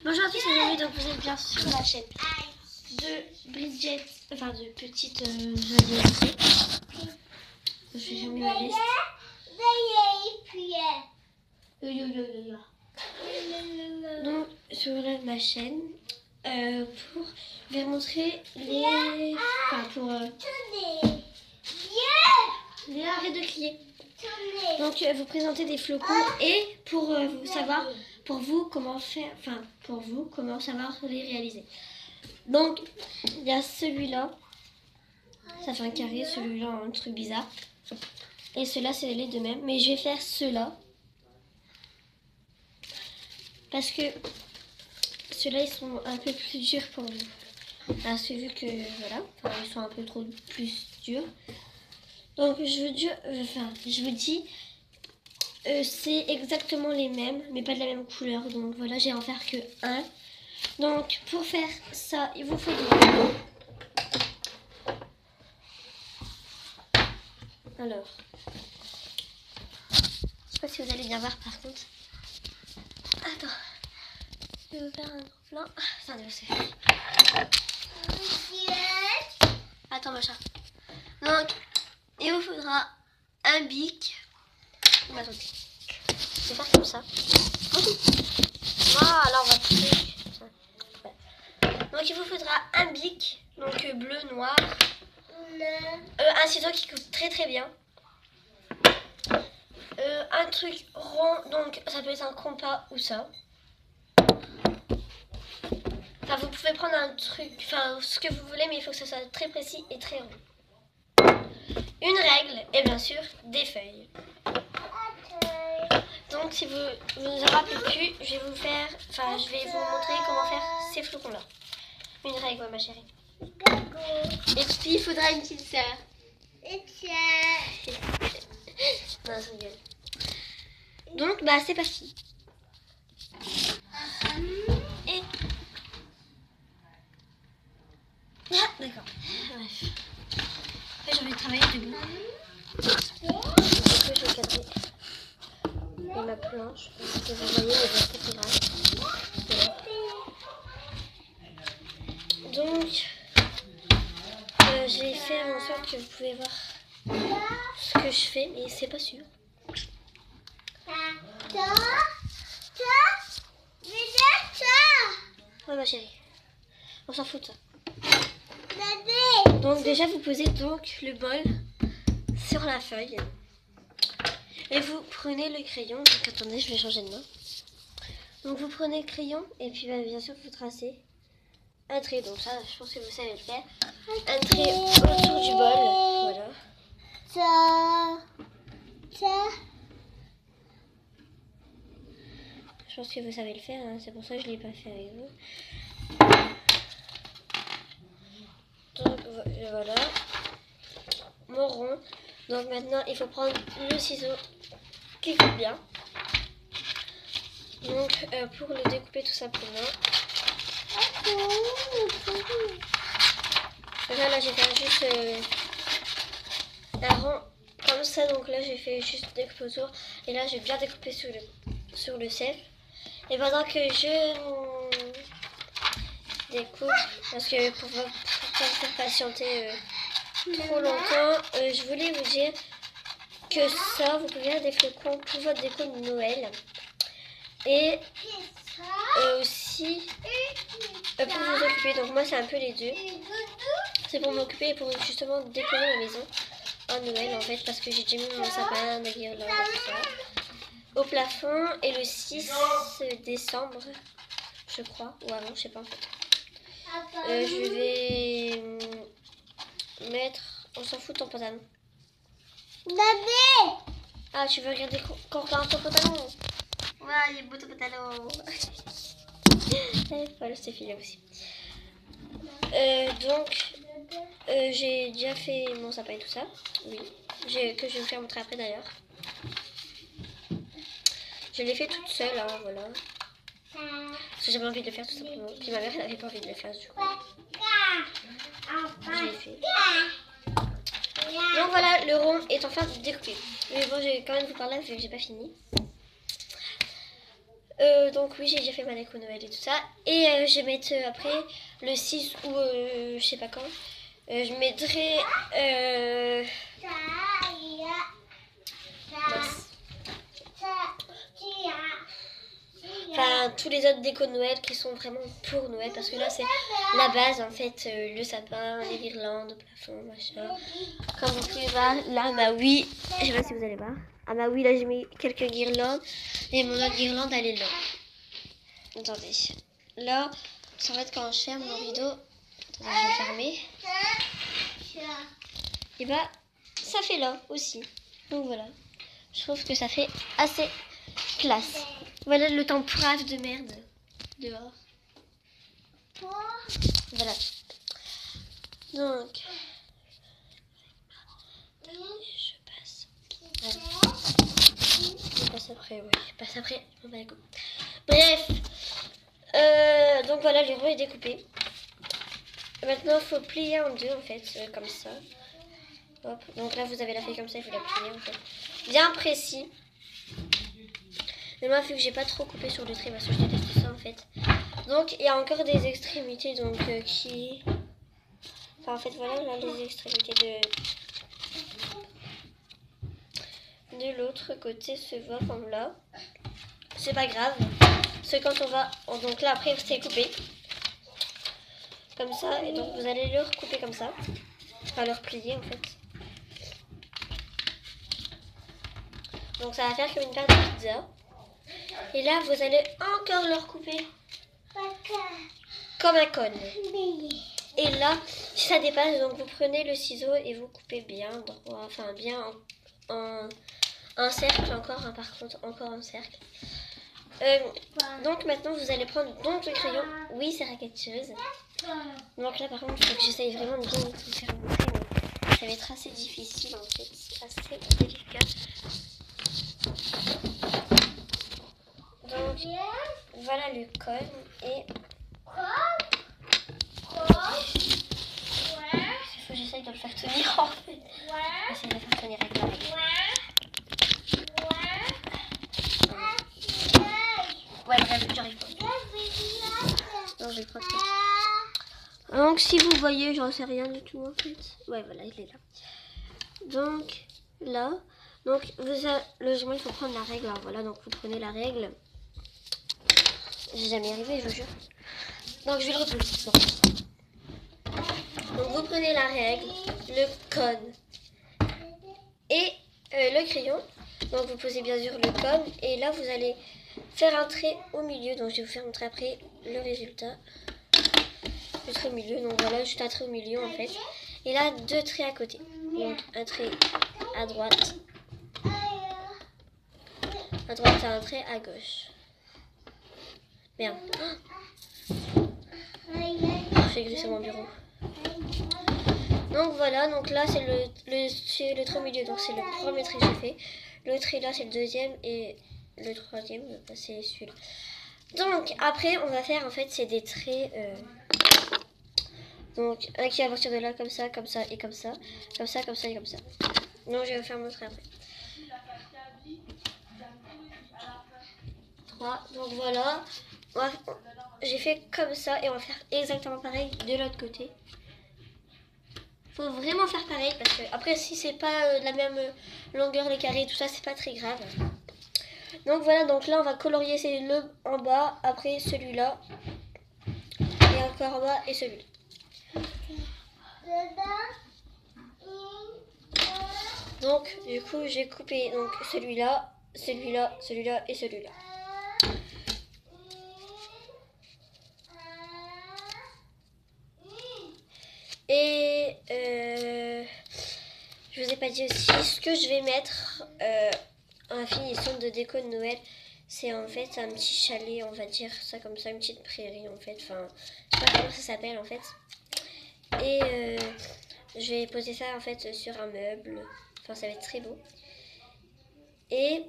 Bonjour à tous les amis, donc vous êtes bien sur la chaîne de Bridget, enfin de petite joyeuse. Je vais fermer ma veste. Donc sur ma chaîne, pour vous montrer les... Enfin pour... arrête de crier. Donc vous présenter des flocons et pour vous savoir, pour vous comment faire, enfin pour vous comment savoir les réaliser. Donc il y a celui-là, ça fait un carré, celui-là un truc bizarre. Et ceux-là c'est les deux mêmes, mais je vais faire ceux-là parce que ceux-là ils sont un peu plus durs pour vous. Parce que vu que voilà, enfin, ils sont un peu trop plus durs. Donc je vous dis. C'est exactement les mêmes, mais pas de la même couleur. Donc voilà, j'ai en faire que un. Donc pour faire ça, il vous faudra... Alors, je sais pas si vous allez bien voir par contre. Attends, je vais vous faire un gros plan. Attendez, c'est fait. Attends, ma chat. Donc, il vous faudra un bic. Attendez. Je vais faire comme ça. Voilà, on va faire. Donc il vous faudra un bic, donc bleu, noir. Un ciseau qui coûte très très bien. Un truc rond, donc ça peut être un compas ou ça. Enfin, vous pouvez prendre un truc, enfin ce que vous voulez, mais il faut que ça soit très précis et très rond. Une règle et bien sûr des feuilles. Donc si vous ne vous en rappelez plus, je vais vous montrer comment faire ces flocons là. Une règle, ma chérie. Et puis il faudra une petite sœur. Non, je rigole. Donc bah c'est parti. Et ah d'accord. Bref. Après j'ai envie de travailler debout. Du coup je vais cadrer ma planche. Que vous voyez les vertébrales. Donc je vais faire en sorte que vous pouvez voir ce que je fais, mais c'est pas sûr. Ouais ma chérie, on s'en fout de ça. Donc déjà vous posez donc le bol sur la feuille et vous prenez le crayon. Donc attendez, je vais changer de main. Donc vous prenez le crayon et puis bien sûr vous tracez un trait. Donc ça je pense que vous savez le faire. Un trait autour du bol, voilà. Je pense que vous savez le faire, hein. C'est pour ça que je ne l'ai pas fait avec vous. Donc voilà, mon rond. Donc maintenant il faut prendre le ciseau qui coupe bien. Donc pour le découper tout simplement. Là j'ai fait juste un rond comme ça. Donc là j'ai fait juste découper autour. Et là j'ai bien découpé sur le cercle. Et pendant que je découpe, parce que pour pas me faire patienter trop longtemps, je voulais vous dire que ça, vous pouvez faire des flocons pour votre déco de Noël. Et aussi pour vous occuper. Donc moi c'est un peu les deux. C'est pour m'occuper et pour justement décorer ma maison en Noël en fait, parce que j'ai déjà mis mon sapin, ma guirlande et tout ça au plafond. Et le 6 décembre je crois, ou avant, je sais pas en fait, je vais mettre, on s'en fout de ton pantalon. Ah, tu veux regarder qu'on regarde ton pantalon? Ouais, il est beau ton pantalon. Voilà, c'est filé aussi. Donc j'ai déjà fait mon sapin et tout ça. Oui, que je vais vous faire montrer après d'ailleurs. Je l'ai fait toute seule, hein, voilà. Parce que j'avais envie de le faire tout simplement. Puis ma mère n'avait pas envie de le faire du coup. Je l'ai fait. Donc voilà, le rond est enfin découpé. Mais bon, je vais quand même vous parler vu que j'ai pas fini. Donc oui, j'ai déjà fait ma déco Noël et tout ça. Et je vais mettre après le 6 ou je sais pas quand. Je mettrai... mince. Enfin, tous les autres décos de Noël qui sont vraiment pour Noël. Parce que là, c'est la base, en fait. Le sapin, les guirlandes, le plafond, machin. Comme vous pouvez voir, là, bah oui. Je sais pas si vous allez voir. Ah bah oui, là, j'ai mis quelques guirlandes. Et mon autre guirlande, elle est là. Attendez. Là, en fait, quand je ferme mon rideau... Attendez, je vais fermer. Et bah, ça fait là aussi. Donc voilà. Je trouve que ça fait assez classe. Voilà le temps brave de merde dehors. Voilà. Donc, je passe. Ouais. Je passe après, oui. Je passe après. On va écouter. Bref. Donc voilà, le rond est découpé. Maintenant, il faut plier en deux, en fait, comme ça. Hop. Donc là, vous avez la feuille comme ça, il faut la plier, en fait. Bien précis. Mais moi, vu que j'ai pas trop coupé sur le trait, parce que je déteste ça, en fait. Donc, il y a encore des extrémités, donc, qui... Enfin, en fait, voilà, là, les extrémités de l'autre côté se voient comme là. C'est pas grave. Parce que quand on va... Donc là, après, c'est coupé. Comme ça. Et donc, vous allez le recouper comme ça. Enfin, le replier, en fait. Donc, ça va faire comme une pâte de pizza. Et là, vous allez encore le recouper. Comme un cône. Et là, si ça dépasse, donc vous prenez le ciseau et vous coupez bien droit. Enfin, bien en cercle encore. Hein, par contre, encore en cercle. Donc maintenant vous allez prendre donc le crayon. Oui, c'est raquetteuse. Donc là par contre il faut que j'essaye vraiment de bien vous faire montrer, mais ça va être assez difficile en fait, assez délicat. Donc voilà le cône et il faut que j'essaye de le faire tenir en fait. Essayer de le faire tenir avec la règle. Ouais bref, j'arrive pas. Non, j'ai pas de... Donc si vous voyez, j'en sais rien du tout en fait. Ouais voilà, il est là. Donc là, donc logiquement il faut prendre la règle. Alors voilà, donc vous prenez la règle. J'ai jamais arrivé, je vous jure. Donc je vais le repousser. Donc vous prenez la règle, le cône et le crayon. Donc vous posez bien sûr le cône et là vous allez faire un trait au milieu. Donc je vais vous faire montrer après le résultat. Le trait au milieu, donc voilà, juste un trait au milieu en fait. Et là, deux traits à côté. Donc un trait à droite. À droite, un trait à gauche. Merde. J'ai glissé mon bureau. Donc voilà, donc là c'est le trait au milieu. Donc c'est le premier trait que j'ai fait. Le trait là c'est le deuxième et le troisième c'est celui-là. Donc après on va faire en fait c'est des traits... Donc un qui va partir de là comme ça et comme ça, comme ça et comme ça. Donc je vais vous faire montrer après. 3, donc voilà. J'ai fait comme ça et on va faire exactement pareil de l'autre côté. Faut vraiment faire pareil parce que après si c'est pas de la même longueur les carrés tout ça c'est pas très grave. Donc voilà, donc là on va colorier le en bas, après celui-là et encore en bas et celui-là. Donc du coup j'ai coupé donc celui-là, celui-là, celui-là et celui-là. Et je vous ai pas dit aussi ce que je vais mettre en finition de déco de Noël. C'est en fait un petit chalet, on va dire ça comme ça, une petite prairie en fait. Enfin, je sais pas comment ça s'appelle en fait. Et je vais poser ça en fait sur un meuble. Enfin, ça va être très beau. Et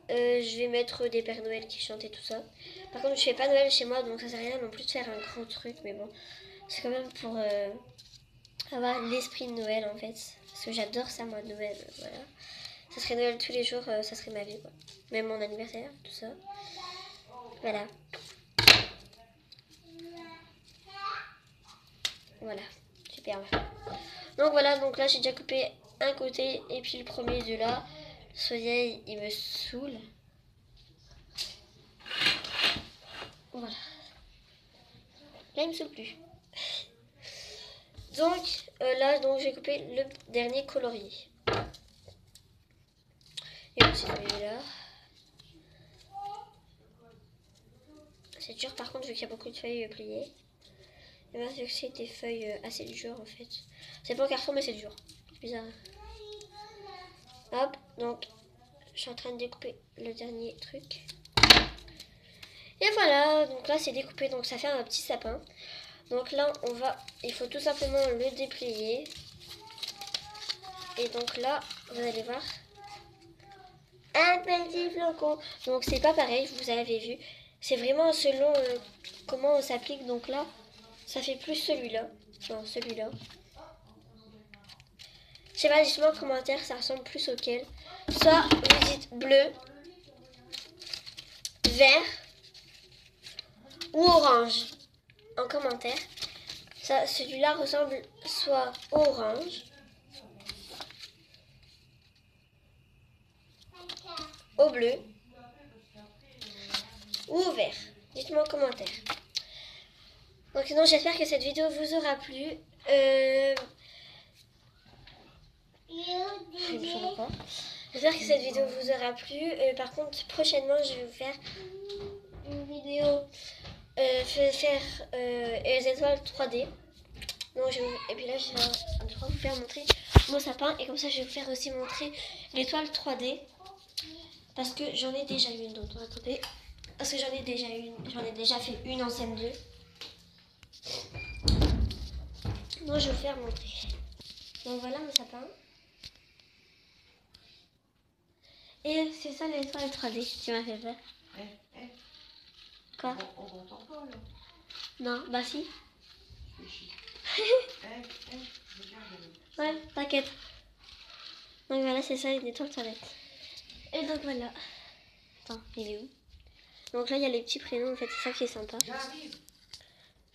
je vais mettre des Pères Noël qui chantent et tout ça. Par contre, je fais pas Noël chez moi, donc ça sert à rien non plus de faire un gros truc. Mais bon, c'est quand même pour avoir l'esprit de Noël en fait. Parce que j'adore ça, moi, Noël. Voilà. ça serait Noël tous les jours, ça serait ma vie quoi. Même mon anniversaire, tout ça. Voilà. Voilà, super. Donc voilà, donc là j'ai déjà coupé un côté et puis le premier de là. Ce vieil, il me saoule. Voilà. Là, il me saoule plus. Donc là, donc j'ai coupé le dernier colorier. Et aussi celui-là. C'est dur par contre vu qu'il y a beaucoup de feuilles pliées. Et bien vu que c'est des feuilles assez dures en fait. C'est pas en carton mais c'est dur. C'est bizarre. Hop, donc je suis en train de découper le dernier truc. Et voilà, donc là c'est découpé, donc ça fait un petit sapin. Donc là il faut tout simplement le déplier. Et donc là, vous allez voir, un petit flocon. Donc c'est pas pareil, vous avez vu. C'est vraiment selon comment on s'applique. Donc là, ça fait plus celui-là. Non, celui-là. Je sais pas, dites-moi en commentaire, ça ressemble plus auquel. Soit vous dites bleu, vert ou orange en commentaire. Ça, celui-là ressemble soit au orange, au bleu ou au vert. Dites-moi en commentaire. Donc sinon j'espère que cette vidéo vous aura plu. J'espère que cette vidéo vous aura plu. Par contre prochainement je vais vous faire une vidéo faire les étoiles 3D. Donc, et puis là je vais vous faire montrer mon sapin. Et comme ça je vais vous faire aussi montrer l'étoile 3D. Parce que j'en ai déjà une. Donc attendez. Parce que j'en ai déjà fait une en CM2. Donc je vais vous faire montrer. Donc voilà mon sapin. Et c'est ça l'étoile 3D qui m'a fait peur. Quoi? On t'entend pas là? Non, bah si. Ouais, t'inquiète. Donc voilà, c'est ça une étoile 3D. Et donc voilà. Attends, il est où? Donc là, il y a les petits prénoms, en fait, c'est ça qui est sympa.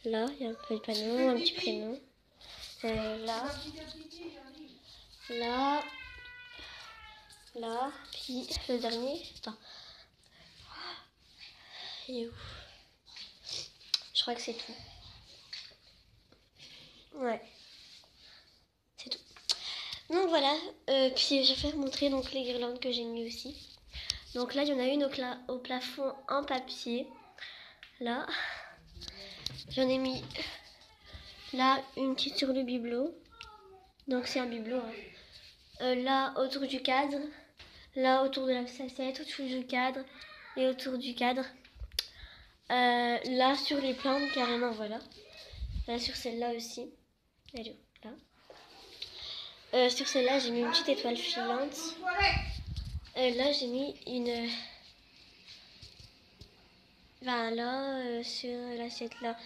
Là, il y a un peu de panneau, un petit prénom. Là. Là. Là. Puis le dernier. Attends. Il est où? Je crois que c'est tout. Ouais. C'est tout. Donc voilà. Puis je vais vous montrer donc, les guirlandes que j'ai mis aussi. Donc là, il y en a une au plafond en papier. Là. J'en ai mis là une petite sur le bibelot. Donc c'est un bibelot. Hein. Là autour du cadre. Là autour de la facette, autour du cadre. Et autour du cadre. Là sur les plantes carrément, voilà. Là sur celle-là aussi. Elle est où? Là. Sur celle-là j'ai mis une petite étoile filante. Là j'ai mis une... Enfin là sur l'assiette là.